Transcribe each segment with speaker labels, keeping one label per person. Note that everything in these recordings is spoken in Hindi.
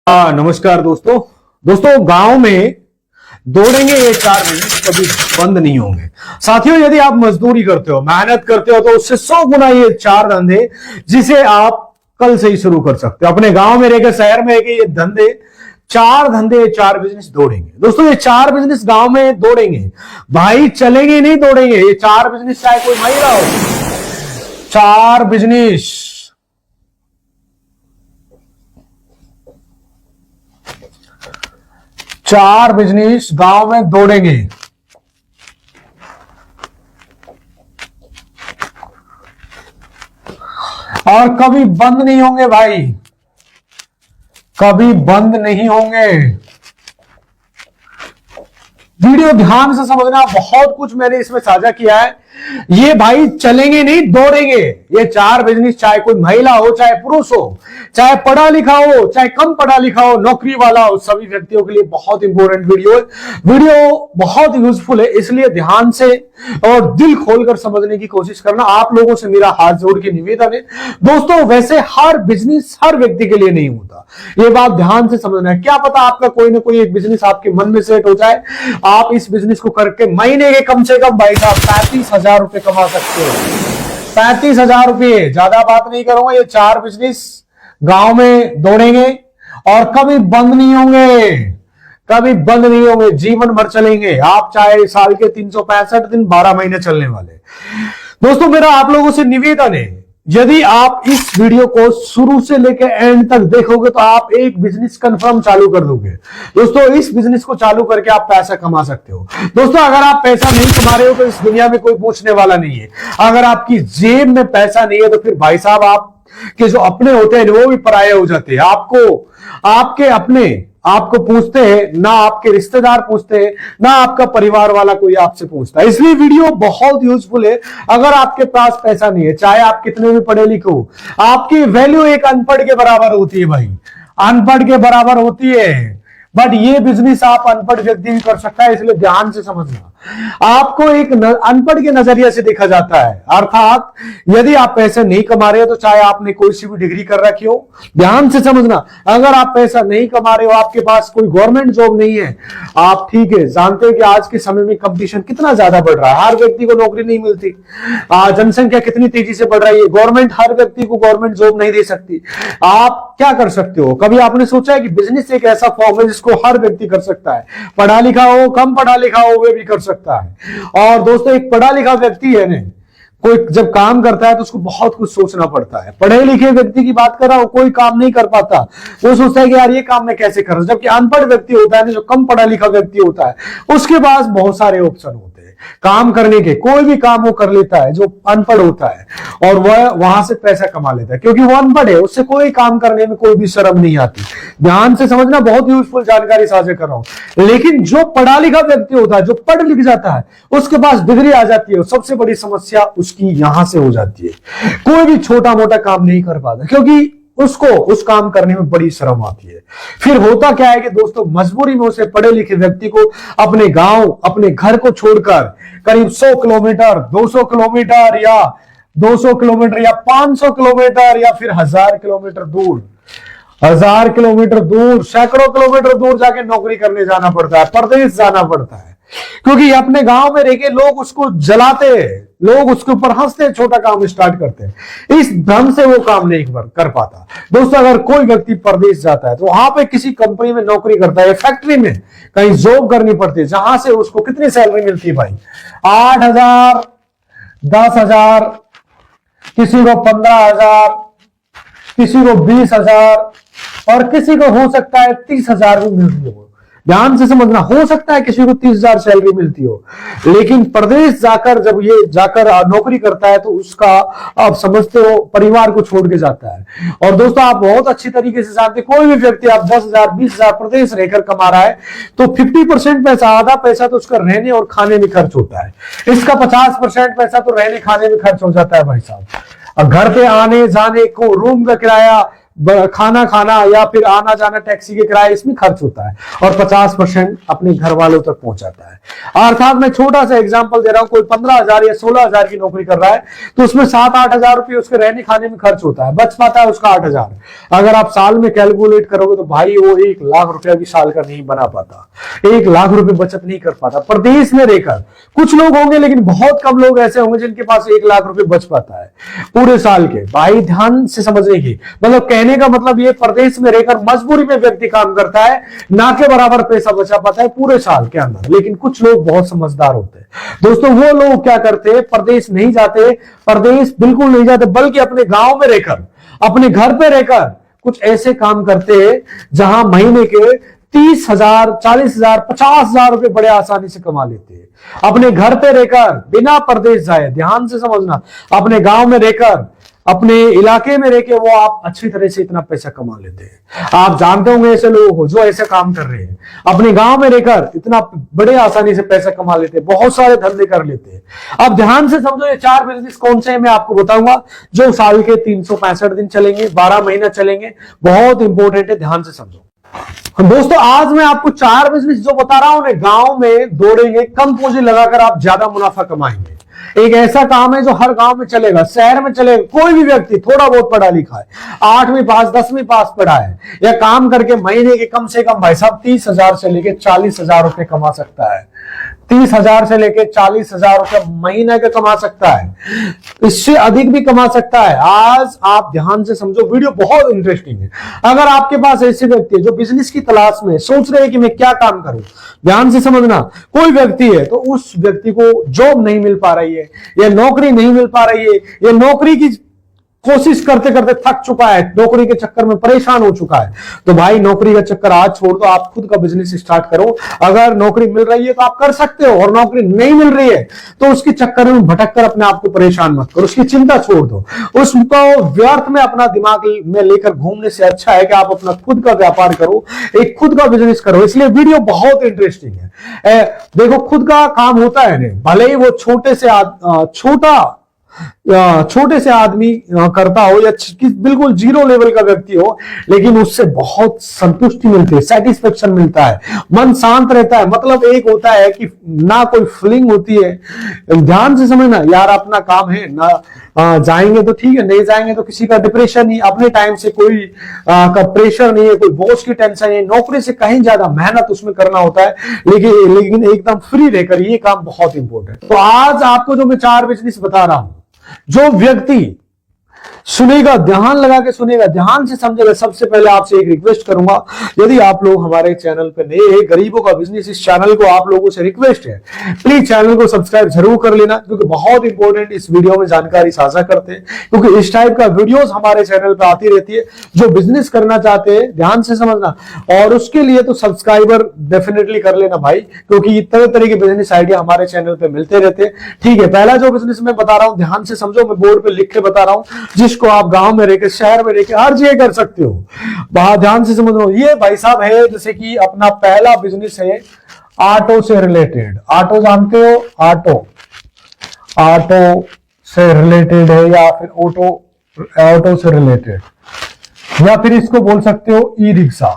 Speaker 1: नमस्कार दोस्तों। गांव में दौड़ेंगे ये चार बिजनेस कभी बंद नहीं होंगे। साथियों, यदि आप मजदूरी करते हो, मेहनत करते हो, तो उससे 100 गुना ये चार धंधे जिसे आप कल से ही शुरू कर सकते हो। अपने गांव में रहकर, शहर में रहकर ये चार धंधे, चार बिजनेस दौड़ेंगे। दोस्तों, ये चार बिजनेस गांव में दौड़ेंगे भाई, चलेंगे नहीं, दौड़ेंगे। ये चार बिजनेस चाहे कोई महिला हो, चार बिजनेस गांव में दौड़ेंगे। और कभी बंद नहीं होंगे भाई, कभी बंद नहीं होंगे। वीडियो ध्यान से समझना, बहुत कुछ मैंने इसमें साझा किया है। ये भाई चलेंगे नहीं, दौड़ेंगे। ये चार बिजनेस, चाहे कोई महिला हो, चाहे पुरुष हो, चाहे पढ़ा लिखा हो, चाहे कम पढ़ा लिखा हो, नौकरी वाला हो, सभी व्यक्तियों के लिए बहुत इंपॉर्टेंट वीडियो है। वीडियो बहुत यूजफुल है, इसलिए ध्यान से और दिल खोलकर समझने की कोशिश करना। आप लोगों से मेरा हाथ जोड़ के निवेदन है। दोस्तों, वैसे हर बिजनेस हर व्यक्ति के लिए नहीं होता, ये बात ध्यान से समझना है। क्या पता आपका कोई ना कोई एक बिजनेस आपके मन में सेट हो जाए, आप इस बिजनेस को करके महीने के कम से कम भाई साहब 35,000 रुपए कमा सकते हो। 35,000 रुपए, ज्यादा बात नहीं करूंगा। ये चार बिजनेस गांव में दौड़ेंगे और कभी बंद नहीं होंगे, कभी बंद नहीं होंगे, जीवन भर चलेंगे। आप चाहे साल के 365 दिन 12 महीने चलने वाले। दोस्तों, मेरा आप लोगों से निवेदन है, यदि आप इस वीडियो को शुरू से लेकर एंड तक देखोगे तो आप एक बिजनेस कंफर्म चालू कर दोगे। दोस्तों, इस बिजनेस को चालू करके आप पैसा कमा सकते हो। दोस्तों, अगर आप पैसा नहीं कमा रहे हो तो इस दुनिया में कोई पूछने वाला नहीं है। अगर आपकी जेब में पैसा नहीं है तो फिर भाई साहब आप के जो अपने होते हैं वो भी पराये हो जाते हैं। आपके अपने आपको पूछते हैं ना, आपके रिश्तेदार पूछते हैं ना, आपका परिवार वाला कोई आपसे पूछता है। इसलिए वीडियो बहुत यूजफुल है। अगर आपके पास पैसा नहीं है, चाहे आप कितने भी पढ़े लिखे हो, आपकी वैल्यू एक अनपढ़ के बराबर होती है भाई, अनपढ़ के बराबर होती है। बट ये बिजनेस आप अनपढ़ व्यक्ति भी कर सकता है, इसलिए ध्यान से समझना। आपको एक अनपढ़ के नजरिए से देखा जाता है, अर्थात यदि आप पैसे नहीं कमा रहे हो तो चाहे आपने कोई सी भी डिग्री कर रखी हो, ध्यान से समझना, अगर आप पैसा नहीं कमा रहे हो, आपके पास कोई गवर्नमेंट जॉब नहीं है, आप ठीक है जानते हैं कि आज के समय में कंपटीशन कितना ज्यादा बढ़ रहा है, हर व्यक्ति को नौकरी नहीं मिलती, जनसंख्या कितनी तेजी से बढ़ रही है, गवर्नमेंट हर व्यक्ति को गवर्नमेंट जॉब नहीं दे सकती। आप क्या कर सकते हो? कभी आपने सोचा है कि बिजनेस एक ऐसा फॉर्म है जिसको हर व्यक्ति कर सकता है, पढ़ा लिखा हो, कम पढ़ा लिखा हो, वे भी कर सकता है। और दोस्तों, एक पढ़ा लिखा व्यक्ति है ना, कोई जब काम करता है तो उसको बहुत कुछ सोचना पड़ता है। पढ़े लिखे व्यक्ति की बात कर रहा हूं, कोई काम नहीं कर पाता, वो सोचता है कि यार ये काम मैं कैसे करूं। जबकि अनपढ़ व्यक्ति होता है ना, जो कम पढ़ा लिखा व्यक्ति होता है, उसके पास बहुत सारे ऑप्शन होते हैं काम करने के। कोई भी काम वो कर लेता है जो अनपढ़ होता है, और वह वहां से पैसा कमा लेता है, क्योंकि वो अनपढ़ है, उससे कोई काम करने में कोई भी शर्म नहीं आती। ध्यान से समझना, बहुत यूजफुल जानकारी साझा कर रहा हूं। लेकिन जो पढ़ा लिखा व्यक्ति होता है, जो पढ़ लिख जाता है, उसके पास डिग्री आ जाती है, सबसे बड़ी समस्या उसकी यहां से हो जाती है। कोई भी छोटा मोटा काम नहीं कर पाता, क्योंकि उसको उस काम करने में बड़ी शर्म आती है। फिर होता क्या है कि दोस्तों, मजबूरी में उसे पढ़े लिखे व्यक्ति को अपने गांव, अपने घर को छोड़कर करीब 100 किलोमीटर, 200 किलोमीटर या 200 किलोमीटर या 500 किलोमीटर या फिर 1000 किलोमीटर दूर, 1000 किलोमीटर दूर, सैकड़ों किलोमीटर दूर जाके नौकरी करने जाना पड़ता है, परदेश जाना पड़ता है। क्योंकि अपने गांव में रह के लोग उसको जलाते हैं, लोग उसके ऊपर हंसते, छोटा काम स्टार्ट करते हैं, इस ढंग से वो काम नहीं कर पाता। दोस्तों, अगर कोई व्यक्ति परदेश जाता है तो वहां पे किसी कंपनी में नौकरी करता है, फैक्ट्री में कहीं जॉब करनी पड़ती है, जहां से उसको कितनी सैलरी मिलती है भाई? 8,000, 10,000, किसी को 15,000, किसी को 20,000 और किसी को हो सकता है 30,000 भी मिलती हो। ध्यान से समझना, हो सकता है किसी को 30,000 सैलरी मिलती हो, लेकिन प्रदेश जाकर जब ये जाकर नौकरी करता है तो उसका, आप समझते हो, परिवार को छोड़ के जाता है। और दोस्तों, आप बहुत अच्छी तरीके से जानते, कोई भी व्यक्ति आप 10,000, 20,000 प्रदेश रहकर कमा रहा है तो 50% पैसा, आधा पैसा तो उसका रहने और खाने में खर्च होता है, इसका 50% पैसा तो रहने खाने में खर्च हो जाता है भाई साहब। घर पे आने जाने को, रूम का किराया, खाना खाना या फिर आना जाना टैक्सी के किराए, इसमें खर्च होता है और 50% अपने घर वालों तक पहुंचाता है। अर्थात मैं छोटा सा एग्जांपल दे रहा हूं, कोई 15,000 या 16,000 की नौकरी कर रहा है तो उसमें 7-8 हजार रुपये उसके रहने खाने में खर्च होता है, बच पाता है उसका 8,000। अगर आप साल में कैलकुलेट करोगे तो भाई वो 1 लाख रुपया भी साल का नहीं बना पाता, 1 लाख रुपए बचत नहीं कर पाता प्रदेश में रहकर। कुछ लोग होंगे लेकिन बहुत कम लोग ऐसे होंगे जिनके पास 1 लाख रुपए बच पाता है पूरे साल के। भाई ध्यान से समझने की, मतलब कहने का मतलब ये, प्रदेश में रहकर मजबूरी में व्यक्ति काम करता है, ना के बराबर पैसा बचा पाता है पूरे साल के अंदर। लेकिन कुछ लोग बहुत समझदार होते हैं दोस्तों, वो लोग क्या करते हैं, प्रदेश नहीं जाते, प्रदेश बिल्कुल नहीं जाते, बल्कि अपने गांव में रहकर, अपने घर पे रहकर कुछ ऐसे काम करते हैं जहां महीने के 30,000, 40,000, 50,000 रुपए बड़े आसानी से कमा लेते हैं अपने घर पे रहकर, बिना प्रदेश जाए। ध्यान से समझना, अपने गांव में रहकर, अपने इलाके में रहकर वो आप अच्छी तरह से इतना पैसा कमा लेते हैं। आप जानते होंगे ऐसे लोगों को जो ऐसे काम कर रहे हैं, अपने गांव में रहकर इतना बड़े आसानी से पैसा कमा लेते हैं, बहुत सारे धंधे कर लेते हैं। अब ध्यान से समझो, ये 4 बिजनेस कौन से हैं मैं आपको बताऊंगा, जो साल के 365 दिन चलेंगे, 12 महीना चलेंगे, बहुत इंपॉर्टेंट है, ध्यान से समझो। दोस्तों आज मैं आपको 4 बिजनेस जो बता रहा हूं, गांव में दौड़ेंगे, कम पूंजी लगाकर आप ज्यादा मुनाफा कमाएंगे। एक ऐसा काम है जो हर गांव में चलेगा, शहर में चलेगा। कोई भी व्यक्ति थोड़ा बहुत पढ़ा लिखा है, 8वीं पास 10वीं पास पढ़ा है, या काम करके महीने के कम से कम भाई साहब 30,000 से लेकर 40,000 रुपए कमा सकता है। 30,000 से लेकर 40,000 रुपए महीने का कमा सकता है, इससे अधिक भी कमा सकता है। आज आप ध्यान से समझो, वीडियो बहुत इंटरेस्टिंग है। अगर आपके पास ऐसे व्यक्ति है जो बिजनेस की तलाश में सोच रहे हैं कि मैं क्या काम करूं, ध्यान से समझना, कोई व्यक्ति है तो उस व्यक्ति को जॉब नहीं मिल पा रही है, या नौकरी नहीं मिल पा रही है, या नौकरी की कोशिश करते करते थक चुका है, नौकरी के चक्कर में परेशान हो चुका है, तो भाई नौकरी का चक्कर आज छोड़ दो, आप खुद का बिजनेस स्टार्ट करो। अगर नौकरी मिल रही है तो आप कर सकते हो, और नौकरी नहीं मिल रही है तो उसके चक्कर में भटक कर अपने आप को परेशान मत करो, उसकी चिंता छोड़ दो, उसको व्यर्थ में अपना दिमाग में लेकर घूमने से अच्छा है कि आप अपना खुद का व्यापार करो, एक खुद का बिजनेस करो। इसलिए वीडियो बहुत इंटरेस्टिंग है। देखो, खुद का काम होता है ना, भले ही वो छोटे से आदमी करता हो या बिल्कुल जीरो लेवल का व्यक्ति हो, लेकिन उससे बहुत संतुष्टि मिलती है, सेटिस्फेक्शन मिलता है, मन शांत रहता है। मतलब एक होता है कि ना कोई फीलिंग होती है। ध्यान से समझना यार, अपना काम है ना, जाएंगे तो ठीक है, नहीं जाएंगे तो किसी का डिप्रेशन नहीं, अपने टाइम से कोई का प्रेशर नहीं है, कोई बॉस की टेंशन नहीं है। नौकरी से कहीं ज्यादा मेहनत उसमें करना होता है, लेकिन एकदम फ्री रहकर, ये काम बहुत इंपॉर्टेंट। तो आज आपको जो मैं 4 बिजनेस बता रहा हूं, जो व्यक्ति सुनेगा, ध्यान लगा के सुनेगा, ध्यान से समझेगा। सबसे पहले आपसे एक रिक्वेस्ट करूंगा, यदि आप लोग हमारे चैनल पे नए हैं, गरीबों का बिजनेस, इस चैनल को आप लोगों से रिक्वेस्ट है, प्लीज चैनल को सब्सक्राइब जरूर कर लेना, क्योंकि बहुत इंपॉर्टेंट इस वीडियो में जानकारी साझा करते हैं, क्योंकि इस टाइप का वीडियोस हमारे चैनल पे आती रहती है। जो बिजनेस करना चाहते हैं, ध्यान से समझना, और उसके लिए तो सब्सक्राइबर डेफिनेटली कर लेना भाई, क्योंकि तरह तरह के बिजनेस आइडिया हमारे चैनल पे मिलते रहते हैं। ठीक है, पहला जो बिजनेस मैं बता रहा हूं, ध्यान से समझो, मैं बोर्ड पे लिख के बता रहा हूं, जिसको आप गांव में रहकर, शहर में रहकर हर जगह कर सकते हो। बाहर ध्यान से समझ लो, ये भाई साहब है, जैसे कि अपना पहला बिजनेस है ऑटो से रिलेटेड। ऑटो जानते हो, ऑटो से रिलेटेड है, या फिर ऑटो से रिलेटेड, या फिर इसको बोल सकते हो ई रिक्शा।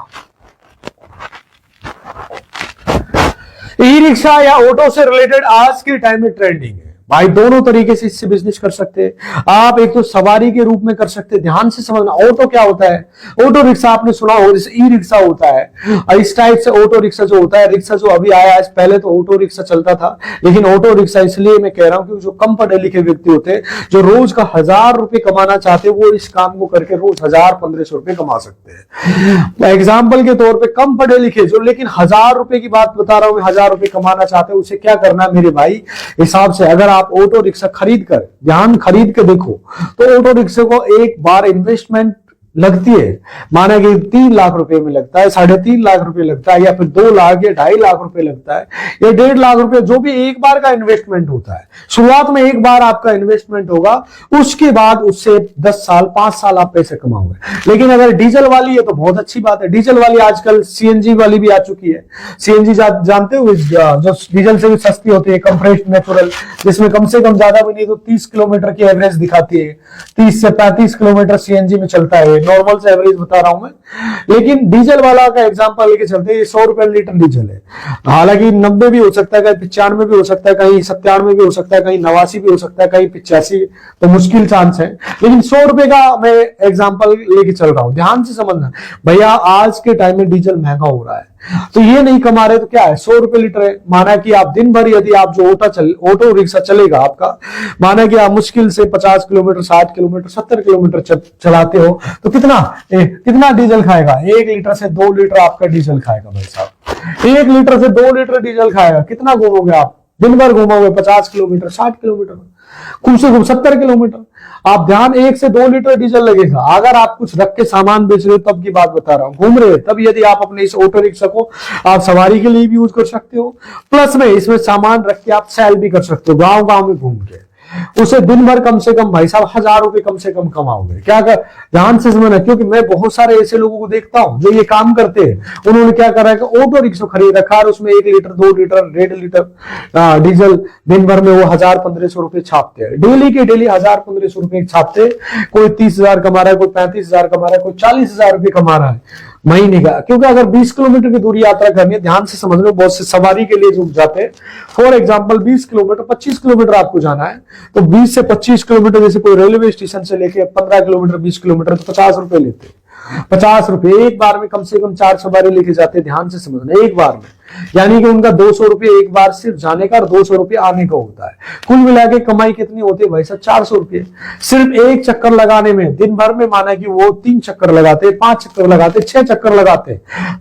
Speaker 1: ई रिक्शा या ऑटो से रिलेटेड आज के टाइम में ट्रेंडिंग है भाई। दोनों तरीके से इससे बिजनेस कर सकते हैं आप। एक तो सवारी के रूप में कर सकते हैं, ध्यान से समझना। ऑटो क्या होता है, ऑटो रिक्शा आपने सुना हो, जैसे ई रिक्शा होता है, इस टाइप से ऑटो रिक्शा जो होता है, रिक्शा जो अभी आया है, पहले तो ऑटो रिक्शा चलता था, लेकिन ऑटो रिक्शा इसलिए मैं कह रहा हूं क्योंकि जो कम पढ़े लिखे व्यक्ति होते हैं, जो रोज का 1000 रुपए कमाना चाहते हैं, वो इस काम को करके रोज 1000-1500 रुपए कमा सकते हैं। एग्जाम्पल के तौर पर कम पढ़े लिखे जो, लेकिन 1000 रुपए की बात बता रहा हूं, 1000 रुपए कमाना चाहते हैं, उसे क्या करना है मेरे भाई, हिसाब से अगर आप ऑटो रिक्शा खरीद के देखो, तो ऑटो रिक्शा को एक बार इन्वेस्टमेंट लगती है, माना कि 3 लाख रुपए में लगता है, 3.5 लाख रुपए लगता है, या फिर 2 लाख या 2.5 लाख रुपए लगता है, या 1.5 लाख रुपए, जो भी एक बार का इन्वेस्टमेंट होता है। शुरुआत में एक बार आपका इन्वेस्टमेंट होगा, उसके बाद उससे 10 साल 5 साल आप पैसे कमाओगे। लेकिन अगर डीजल वाली है तो बहुत अच्छी बात है। डीजल वाली आजकल सीएनजी वाली भी आ चुकी है। सीएनजी जानते हो, जो डीजल से भी सस्ती होती है, कंप्रेस्ड नेचुरल, जिसमें कम से कम ज्यादा भी नहीं तो 30 किलोमीटर की एवरेज दिखाती है, 30 से 35 किलोमीटर सीएनजी में चलता है। नॉर्मल से एवरेज बता रहा हूं मैं। लेकिन डीजल वाला का एग्जांपल लेके चलते हैं, ये 100 रुपए लीटर डीजल है। हालांकि 90 भी हो सकता है, कहीं 95 भी हो सकता है, कहीं 97 भी हो सकता है, कहीं 89 भी हो सकता है, कहीं 85, तो मुश्किल चांस है। लेकिन 100 रुपए का मैं एग्जाम्पल लेके चल रहा हूं, ध्यान से समझना भैया। आज के टाइम में डीजल महंगा हो रहा है, तो ये नहीं कमा रहे तो क्या है, 100 रुपए लीटर है। माना कि आप दिन भर यदि आप जो ऑटो रिक्शा चलेगा आपका, माना कि आप मुश्किल से 50 किलोमीटर, 60 किलोमीटर, 70 किलोमीटर चलाते हो, तो कितना डीजल खाएगा? 1 लीटर से 2 लीटर आपका डीजल खाएगा भाई साहब। 1 लीटर से 2 लीटर डीजल खाएगा। कितना घूमोगे आप? दिन भर घूमोगे 50 किलोमीटर, 60 किलोमीटर, कम से कम 70 किलोमीटर। आप ध्यान, 1 से 2 लीटर डीजल लगेगा। अगर आप कुछ रख के सामान बेच रहे हो तब की बात बता रहा हूं, घूम रहे हो तब यदि आप अपने इस ऑटो रिक्शा को आप सवारी के लिए भी यूज कर सकते हो, प्लस में इसमें सामान रख के आप सेल भी कर सकते हो गांव गांव में घूम के। उसे दिन भर कम से कम भाई साहब 1000 रुपए कम से कम कमाओगे। क्या कर, ध्यान से समझना, क्योंकि मैं बहुत सारे ऐसे लोगों को देखता हूं जो ये काम करते हैं। उन्होंने क्या करा है कि ऑटो रिक्शा खरीद रखा और उसमें 1 लीटर, 2 लीटर, 1.5 लीटर डीजल दिन भर में वो 1000-1500 रुपए छापते हैं। डेली के डेली 1000-1500 रुपए छापते हैं। कोई 30,000 कमा रहा है, कोई 35,000 कमा रहा है, कोई 40,000 रुपए कमा रहा है महीने का। क्योंकि अगर 20 किलोमीटर की दूरी यात्रा करनी है, ध्यान से समझ लो, बहुत से सवारी के लिए रुक जाते हैं। फॉर एग्जांपल 20 किलोमीटर, 25 किलोमीटर आपको जाना है, तो 20 से 25 किलोमीटर, जैसे कोई रेलवे स्टेशन से लेके 15 किलोमीटर, 20 किलोमीटर, तो 50 रुपए लेते हैं। 50 रुपए एक बार में कम से कम 4 सवारी लेके जाते हैं। ध्यान से समझना, एक बार में, यानी कि उनका 200 रुपए एक बार सिर्फ जाने का और 200 रुपए आने का होता है। कुल मिला के कमाई कितनी होती है भाई साहब? 400 रुपए सिर्फ एक चक्कर लगाने में। दिन भर में माना कि वो 3 चक्कर लगाते, 5 चक्कर लगाते, 6 चक्कर लगाते,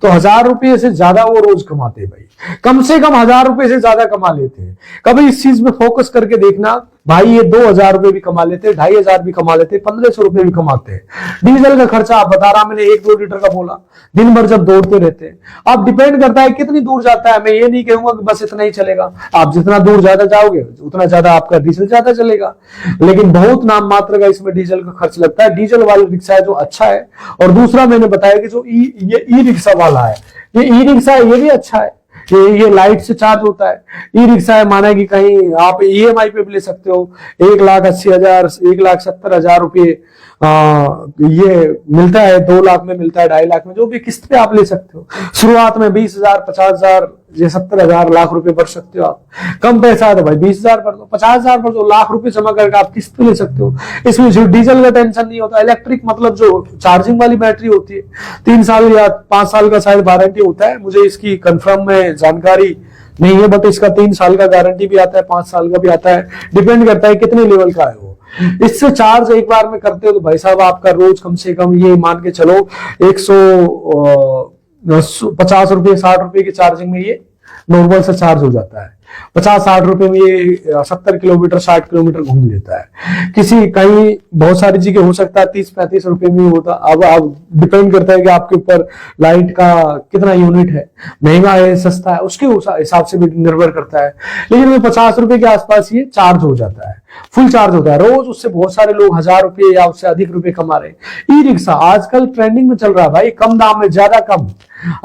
Speaker 1: तो 1000 रुपए से ज्यादा वो रोज कमाते भाई। कम से कम 1000 रुपए से ज्यादा कमा लेते हैं। कभी इस चीज में फोकस करके देखना भाई, ये 2000 रुपए भी कमा लेते, 2500 भी कमा लेते, 1500 रुपए भी कमाते हैं। डीजल का खर्चा आप बता रहा, मैंने 1-2 लीटर का बोला, दिन भर जब दौड़ते रहते हैं। अब डिपेंड करता है कितनी दूर जाता है। मैं ये नहीं कहूंगा कि बस इतना ही चलेगा। आप जितना दूर ज्यादा जाओगे उतना ज्यादा आपका डीजल ज्यादा चलेगा, लेकिन बहुत नाम मात्र का इसमें डीजल का खर्च लगता है। डीजल वाला रिक्शा है जो अच्छा है। और दूसरा मैंने बताया कि जो ई रिक्शा वाला है, ये ई रिक्शा है, ये भी अच्छा है। ये लाइट से चार्ज होता है। ई रिक्शा है, माना कि कहीं आप ईएमआई पे भी ले सकते हो। 1,80,000, 1,70,000 रुपये ये मिलता है, 2 लाख में मिलता है, 2.5 लाख में, जो भी किस्त पे आप ले सकते हो। शुरुआत में 20,000, 50,000, ये 70,000, लाख रुपए भर सकते हो आप। कम पैसा है तो भाई 20,000 भर दो, 50,000 भर दो, लाख रुपए जमा करके आप किस्त पे ले सकते हो। इसमें जो डीजल का टेंशन नहीं होता। इलेक्ट्रिक मतलब जो चार्जिंग वाली बैटरी होती है, 3 साल या 5 साल का शायद वारंटी होता है, मुझे इसकी कंफर्म में जानकारी नहीं है, बट इसका 3 साल का गारंटी भी आता है, 5 साल का भी आता है, डिपेंड करता है कितने लेवल का है वो। इससे चार्ज एक बार में करते हो तो भाई साहब आपका रोज कम से कम ये मान के चलो 150 रुपए, 60 रुपए की चार्जिंग में ये नॉर्मल से चार्ज हो जाता है। 50-60 रुपए में ये 70 किलोमीटर, 60 किलोमीटर घूम लेता है। किसी कहीं बहुत सारी जगह हो सकता है 30-35 रुपए में होता। अब डिपेंड करता है कि आपके ऊपर लाइट का कितना यूनिट है, महंगा है, सस्ता है, उसके हिसाब से भी निर्भर करता है। लेकिन 50 रुपए के आसपास ये चार्ज हो जाता है, फुल चार्ज होता है। रोज उससे बहुत सारे लोग 1000 रुपए या उससे अधिक रुपए कमा रहे हैं। ई रिक्शा आजकल ट्रेंडिंग में चल रहा है भाई, कम दाम में ज्यादा कम।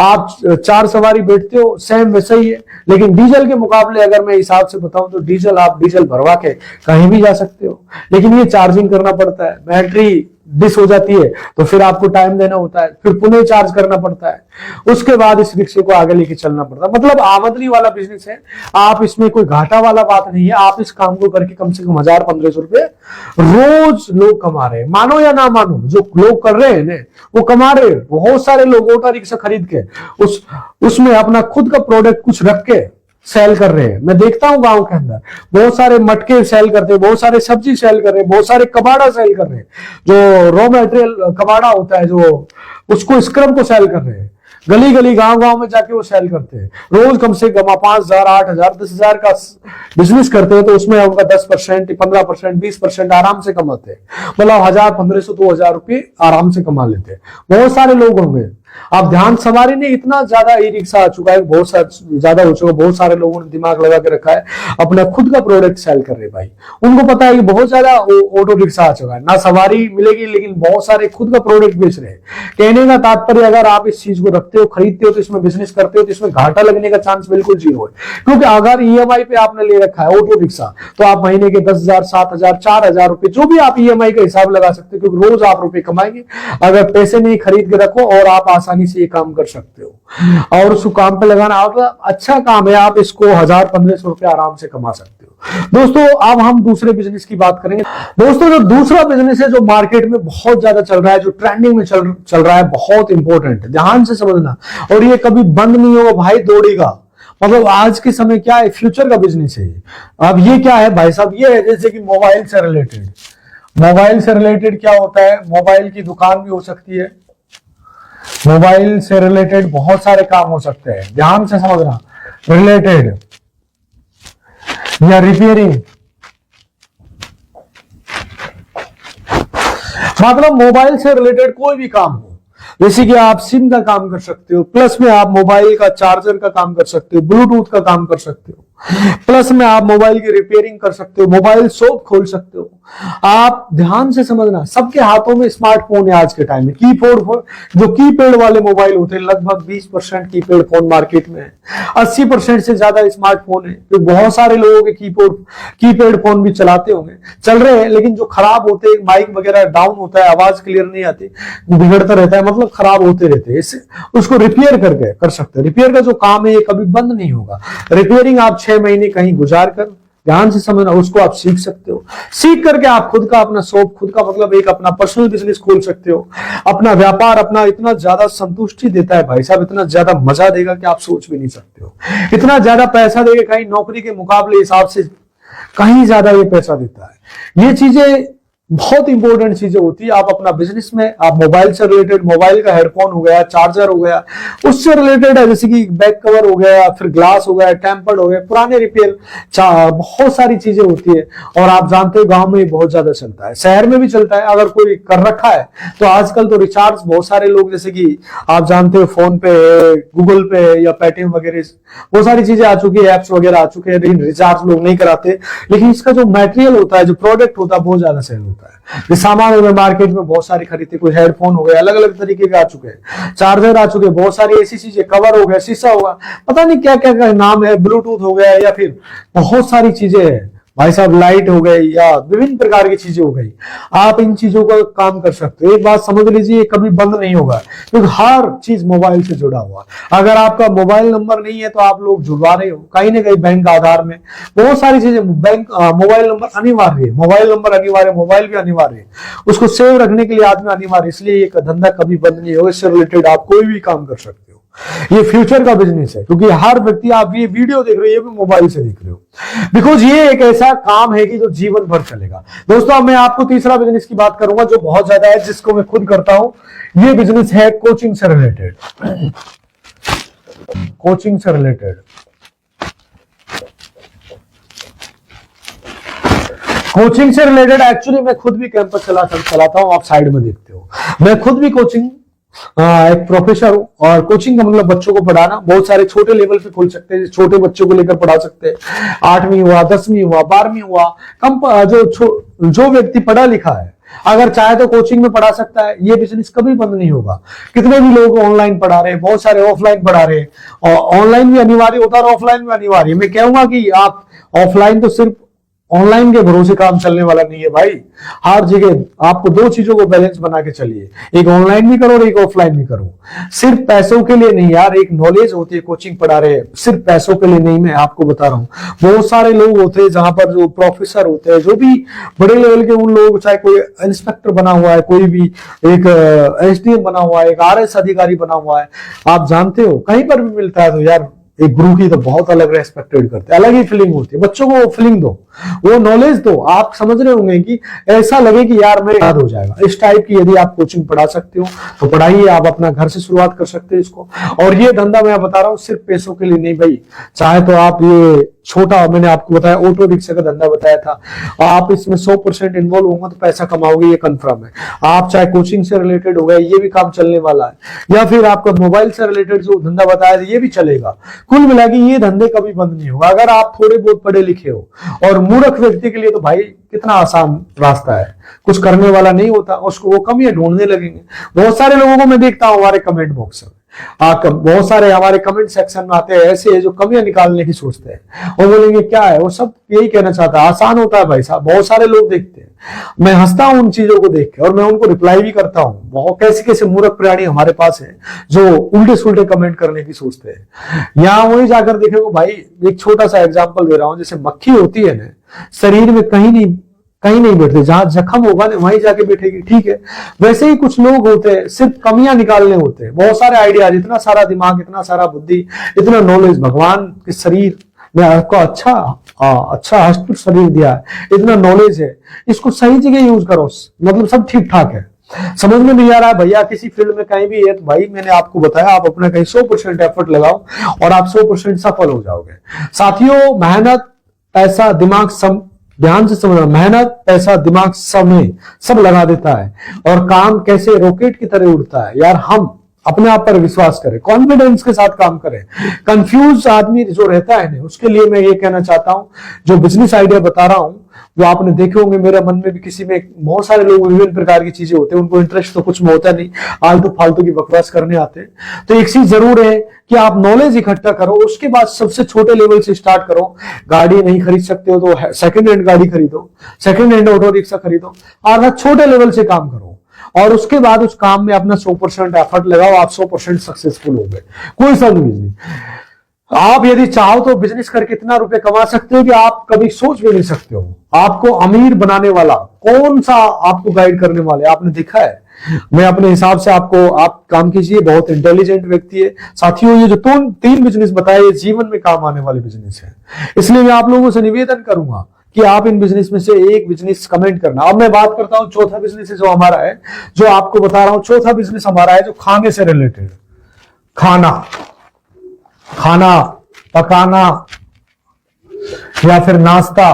Speaker 1: आप 4 सवारी बैठते हो, सेम वैसा ही है। लेकिन डीजल के मुकाबले अगर मैं हिसाब से बताऊं तो डीजल आप डीजल भरवा के कहीं भी जा सकते हो, लेकिन ये चार्जिंग करना पड़ता है, बैटरी डिस हो जाती है तो फिर आपको टाइम देना होता है, फिर पुनः चार्ज करना पड़ता है, उसके बाद इस रिक्शे को आगे लेके चलना पड़ता है। मतलब आमदनी वाला बिजनेस है, आप इसमें कोई घाटा वाला बात नहीं है। आप इस काम को करके कम से कम 1000-1500 रुपए रोज लोग कमा रहे हैं। मानो या ना मानो, जो लोग कर रहे हैं ना वो कमा रहे हैं। बहुत सारे लोग ऑटो रिक्शा खरीद के उसमें अपना खुद का प्रोडक्ट कुछ रख के सेल कर रहे हैं। मैं देखता हूं गांव के अंदर बहुत सारे मटके सेल करते हैं, बहुत सारे सब्जी सेल कर रहे हैं, बहुत सारे कबाड़ा सेल कर रहे हैं। जो रॉ मटेरियल कबाड़ा होता है, जो उसको स्क्रब को सेल कर रहे हैं। गली गली गांव गांव में जाके वो सेल करते हैं। रोज कम से कम 5,000, 8,000, 10,000 का बिजनेस करते हैं, तो उसमें उनका 10%, 15%, 20% आराम से कमाते हैं। मतलब 1,000, 1,500, 2,000 रुपये आराम से कमा लेते हैं। बहुत सारे लोग होंगे आप ध्यान, सवारी ने इतना ज्यादा ई रिक्शा आ चुका है, बहुत ज्यादा हो चुका, बहुत सारे लोगों ने दिमाग लगा के रखा है, अपना खुद का प्रोडक्ट सेल कर रहे भाई। उनको पता है कि बहुत ज्यादा ऑटो रिक्शा आ चुका है, ना सवारी मिलेगी लेकिन बहुत सारे खुद का प्रोडक्ट बेच रहे हैं। कहने का तात्पर्य, अगर आप इस चीज को रखते हो, खरीदते हो, तो इसमें बिजनेस करते हो, तो इसमें घाटा लगने का चांस बिल्कुल जीरो है। क्योंकि अगर ईएमआई पे आपने ले रखा है ऑटो रिक्शा, तो आप महीने के 10,000, 7,000, 4,000 रुपए, जो भी आप ईएमआई का हिसाब लगा सकते हो, क्योंकि रोज आप रुपए कमाएंगे। अगर पैसे नहीं खरीद के रखो और आप आसानी से ये काम कर सकते हो, और उस काम पे लगाना अच्छा काम है, आप इसको 1,000-1,500 रुपए आराम से कमा सकते हो। दोस्तों अब हम दूसरे बिजनेस की बात करेंगे। दोस्तों जो दूसरा बिजनेस है जो मार्केट में बहुत ज्यादा चल रहा है, जो ट्रेंडिंग में चल रहा है, बहुत इंपॉर्टेंट है, ध्यान से समझना, और ये कभी बंद नहीं होगा भाई, दौड़ेगा। मतलब आज के समय क्या है, फ्यूचर का बिजनेस है। अब ये क्या है भाई साहब, ये है जैसे कि मोबाइल से रिलेटेड। मोबाइल से रिलेटेड क्या होता है, मोबाइल की दुकान भी हो सकती है, मोबाइल से रिलेटेड बहुत सारे काम हो सकते हैं, ध्यान से समझना, रिलेटेड या रिपेयरिंग, मतलब मोबाइल से रिलेटेड कोई भी काम हो, जैसे कि आप सिम का काम कर सकते हो, प्लस में आप मोबाइल का चार्जर का काम कर सकते हो, ब्लूटूथ का काम कर सकते हो, प्लस में आप मोबाइल की रिपेयरिंग कर सकते हो, मोबाइल शॉप खोल सकते हो। आप ध्यान से समझना, सबके हाथों में स्मार्टफोन है आज के टाइम में। जो कीपैड वाले मोबाइल होते हैं, लगभग 20% कीपैड फोन मार्केट में है, 80% से ज्यादा स्मार्टफोन है। तो बहुत सारे लोगों के कीपैड फोन भी चलाते होंगे, चल रहे हैं, लेकिन जो खराब होते हैं, माइक वगैरह डाउन होता है, आवाज क्लियर नहीं आती, बिगड़ता रहता है, मतलब खराब होते रहते हैं। इससे उसको रिपेयर करके कर सकते हैं। रिपेयर का जो काम है ये कभी बंद नहीं होगा। रिपेयरिंग आप 6 महीने कहीं गुजार कर, ध्यान से समझना, उसको आप सीख सकते हो। सीख करके आप खुद का अपना शॉप, खुद का मतलब एक अपना पर्सनल बिजनेस खोल सकते हो। अपना व्यापार अपना इतना ज्यादा संतुष्टि देता है भाई साहब, इतना ज्यादा मजा देगा कि आप सोच भी नहीं सकते हो। इतना ज्यादा पैसा देगा, कहीं नौकरी के मुकाबले हिसाब से कहीं ज्यादा ये पैसा देता है। ये चीजें बहुत इंपॉर्टेंट चीजें होती है। आप अपना बिजनेस में, आप मोबाइल से रिलेटेड, मोबाइल का हेडफोन हो गया, चार्जर हो गया, उससे रिलेटेड है, जैसे कि बैक कवर हो गया, फिर ग्लास हो गया, टेम्पर्ड हो गया, पुराने रिपेयर, बहुत सारी चीजें होती है। और आप जानते हो गांव में बहुत ज्यादा चलता है, शहर में भी चलता है। अगर कोई कर रखा है तो आजकल तो रिचार्ज बहुत सारे लोग, जैसे कि आप जानते हो फोन पे, गूगल पे या पेटीएम वगैरह, बहुत सारी चीजें आ चुकी है, एप्स वगैरह आ चुके हैं, लेकिन रिचार्ज लोग नहीं कराते। लेकिन इसका जो मटेरियल होता है, जो प्रोडक्ट होता है, बहुत ज्यादा सेल होता है। ये सामान में मार्केट में बहुत सारे खरीदते, कोई हेडफोन हो गया, अलग अलग तरीके के आ चुके हैं, चार्जर आ चुके हैं, बहुत सारी ऐसी चीजें, कवर हो गया, शीशा होगा, पता नहीं क्या क्या का नाम है, ब्लूटूथ हो गया, या फिर बहुत सारी चीजें हैं भाई साहब, लाइट हो गई या विभिन्न प्रकार की चीजें हो गई। आप इन चीजों का काम कर सकते हो। एक बात समझ लीजिए, कभी बंद नहीं होगा, क्योंकि हर चीज मोबाइल से जुड़ा हुआ। अगर आपका मोबाइल नंबर नहीं है तो आप लोग जुड़वा रहे हो कहीं ना कहीं बैंक आधार में, बहुत सारी चीजें। बैंक मोबाइल नंबर अनिवार्य है, मोबाइल नंबर अनिवार्य, मोबाइल भी अनिवार्य है, उसको सेव रखने के लिए आदमी अनिवार्य, इसलिए ये धंधा कभी बंद नहीं होगा। इससे रिलेटेड आप कोई भी काम कर सकते हो। ये फ्यूचर का बिजनेस है, क्योंकि हर व्यक्ति, आप ये वीडियो देख रहे हो, ये भी मोबाइल से देख रहे हो, बिकॉज ये एक ऐसा काम है कि जो जीवन भर चलेगा। दोस्तों अब मैं आपको तीसरा बिजनेस की बात करूंगा, जो बहुत ज्यादा है, जिसको मैं खुद करता हूं। ये बिजनेस है कोचिंग से रिलेटेड। कोचिंग से रिलेटेड, कोचिंग से रिलेटेड एक्चुअली मैं खुद भी कैंपस चलाता हूं, आप साइड में देखते हो। मैं खुद भी कोचिंग एक प्रोफेसर हूं, और कोचिंग का मतलब बच्चों को पढ़ाना। बहुत सारे छोटे लेवल पे खोल सकते हैं, छोटे बच्चों को लेकर पढ़ा सकते हैं, 8वीं हुआ, 10वीं हुआ, 12वीं हुआ, जो व्यक्ति पढ़ा लिखा है अगर चाहे तो कोचिंग में पढ़ा सकता है। ये बिजनेस कभी बंद नहीं होगा। कितने भी लोग ऑनलाइन पढ़ा रहे हैं, बहुत सारे ऑफलाइन पढ़ा रहे हैं, और ऑनलाइन भी अनिवार्य होता है और ऑफलाइन भी अनिवार्य। मैं कहूंगा कि आप ऑफलाइन तो सिर्फ ऑनलाइन के भरोसे काम चलने वाला नहीं है भाई। हर जगह आपको 2 चीजों को बैलेंस बना के चलिए, एक ऑनलाइन भी करो और एक ऑफलाइन भी करो। सिर्फ पैसों के लिए नहीं यार, एक नॉलेज होती है, कोचिंग पढ़ा रहे हैं, सिर्फ पैसों के लिए नहीं। मैं आपको बता रहा हूँ, बहुत सारे लोग होते हैं जहां पर जो प्रोफेसर होते हैं, जो भी बड़े लेवल के उन लोग, चाहे कोई इंस्पेक्टर बना हुआ है, कोई भी एक एसडीएम बना हुआ है, एक आरएस अधिकारी बना हुआ है, आप जानते हो कहीं पर भी मिलता है तो यार एक गुरु की तो बहुत अलग रेस्पेक्टेड करते हैं, अलग ही फीलिंग होती है। बच्चों को वो फीलिंग दो, वो नॉलेज दो। आप समझ रहे होंगे कि ऐसा लगे कि यार मेरे याद हो जाएगा, इस टाइप की यदि आप कोचिंग पढ़ा सकते हो तो पढ़ाइए। आप अपना घर से शुरुआत कर सकते हैं इसको। और ये धंधा मैं बता रहा हूँ सिर्फ पैसों के लिए नहीं भाई, चाहे तो आप ये छोटा मैंने आपको बताया ऑटो रिक्शा का धंधा बताया था, आप इसमें 100% इन्वॉल्व होंगे तो पैसा कमाओगे, ये कंफर्म है। आप चाहे कोचिंग से रिलेटेड हो गया, ये भी काम चलने वाला है, या फिर आपका मोबाइल से रिलेटेड जो धंधा बताया ये भी चलेगा। कुल मिला के ये धंधे कभी बंद नहीं होगा अगर आप थोड़े बहुत पढ़े लिखे हो। और मूर्ख व्यक्ति के लिए तो भाई कितना आसान रास्ता है, कुछ करने वाला नहीं होता, उसको वो कमियां ढूंढने लगेंगे। बहुत सारे लोगों को मैं देखता हूं हमारे कमेंट बॉक्स में, बहुत सारे हमारे कमेंट सेक्शन में आते हैं ऐसे है जो कमियां निकालने की सोचते हैं और बोलेंगे क्या है, वो सब यही कहना चाहता है आसान होता है भाई साहब। बहुत सारे लोग देखते हैं, मैं हंसता हूं उन चीजों को देख के और मैं उनको रिप्लाई भी करता हूं। बहुत कैसे कैसे मूर्ख प्राणी हमारे पास है जो उल्टे सुल्टे कमेंट करने की सोचते हैं। यहाँ वही जाकर देखेंगे भाई, एक छोटा सा एग्जाम्पल दे रहा हूं, जैसे मक्खी होती है ना, शरीर में कहीं नहीं बैठते, जहां जख्म होगा ना वहीं जाके बैठेगी, ठीक है। वैसे ही कुछ लोग होते हैं सिर्फ कमियां निकालने होते हैं, बहुत सारे आइडियाज, इतना सारा दिमाग, इतना सारा बुद्धि, इतना नॉलेज, भगवान के शरीर में आपको अच्छा हष्ट शरीर दिया है, इतना नॉलेज है, इसको सही जगह यूज करो, मतलब सब ठीक ठाक है। समझ में नहीं आ रहा है भैया किसी फील्ड में कहीं भी है तो भाई मैंने आपको बताया, आप अपना कहीं 100% एफर्ट लगाओ और आप 100% सफल हो जाओगे। साथियों, मेहनत, पैसा, दिमाग, सब ध्यान से समझना, मेहनत, पैसा, दिमाग, समय सब लगा देता है और काम कैसे रॉकेट की तरह उड़ता है। यार हम अपने आप पर विश्वास करें, कॉन्फिडेंस के साथ काम करें। कंफ्यूज आदमी जो रहता है ना, उसके लिए मैं ये कहना चाहता हूं, जो बिजनेस आइडिया बता रहा हूं वो आपने देखे होंगे, मेरे मन में भी किसी में, बहुत सारे लोग विभिन्न प्रकार की चीजें होते हैं, उनको इंटरेस्ट तो कुछ में होता नहीं, आलतू फालतू की बकवास करने आते हैं। तो एक चीज जरूर है कि आप नॉलेज इकट्ठा करो, उसके बाद सबसे छोटे लेवल से स्टार्ट करो। गाड़ी नहीं खरीद सकते हो तो सेकंड हैंड गाड़ी खरीदो, सेकंड हैंड ऑटो रिक्शा खरीदो, और छोटे लेवल से काम करो और उसके बाद उस काम में अपना 100% एफर्ट लगाओ, आप 100% सक्सेसफुल हो गए। कोई सा नहीं। आप यदि चाहो तो बिजनेस करके इतना रुपए कमा सकते हो कि आप कभी सोच भी नहीं सकते हो। आपको अमीर बनाने वाला कौन सा आपको गाइड करने वाले आपने देखा है? मैं अपने हिसाब से आपको, आप काम कीजिए, बहुत इंटेलिजेंट व्यक्ति है। साथियों, ये जो तीन बिजनेस बताए ये जीवन में काम आने वाले बिजनेस है, इसलिए मैं आप लोगों से निवेदन करूंगा कि आप इन बिजनेस में से एक बिजनेस कमेंट करना। अब मैं बात करता हूं चौथा बिजनेस जो हमारा है, जो आपको बता रहा हूं, चौथा बिजनेस हमारा है जो खाने से रिलेटेड, खाना पकाना या फिर नाश्ता।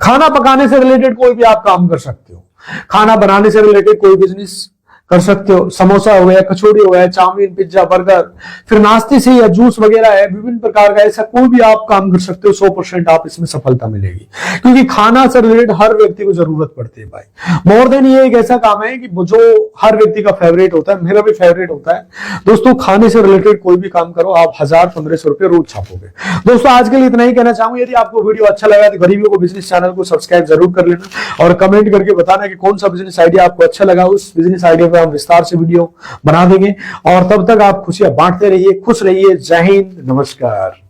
Speaker 1: खाना पकाने से रिलेटेड कोई भी आप काम कर सकते हो, खाना बनाने से रिलेटेड कोई बिजनेस कर सकते हो। समोसा हो गया, कचौड़ी हो गया, चाउमीन, पिज्जा, बर्गर, फिर नाश्ते से या जूस वगैरह है, विभिन्न प्रकार का ऐसा कोई भी आप काम कर सकते हो। 100% आप इसमें सफलता मिलेगी, क्योंकि खाना से रिलेटेड हर व्यक्ति को जरूरत पड़ती है भाई। मोर देन ये एक ऐसा काम है कि जो हर व्यक्ति का फेवरेट होता है, मेरा भी फेवरेट होता है। दोस्तों, खाने से रिलेटेड कोई भी काम करो, आप 1000-1500 रुपए रोज छापोगे। दोस्तों, आज के लिए इतना ही कहना चाहूंगा। यदि आपको वीडियो अच्छा लगा तो गरीबियों को बिजनेस चैनल को सब्सक्राइब जरूर कर लेना और कमेंट करके बताना कि कौन सा बिजनेस आइडिया आपको अच्छा लगा। उस बिजनेस आइडिया पे हम विस्तार से वीडियो बना देंगे और तब तक आप खुशियां बांटते रहिए, खुश रहिए। जय हिंद, नमस्कार।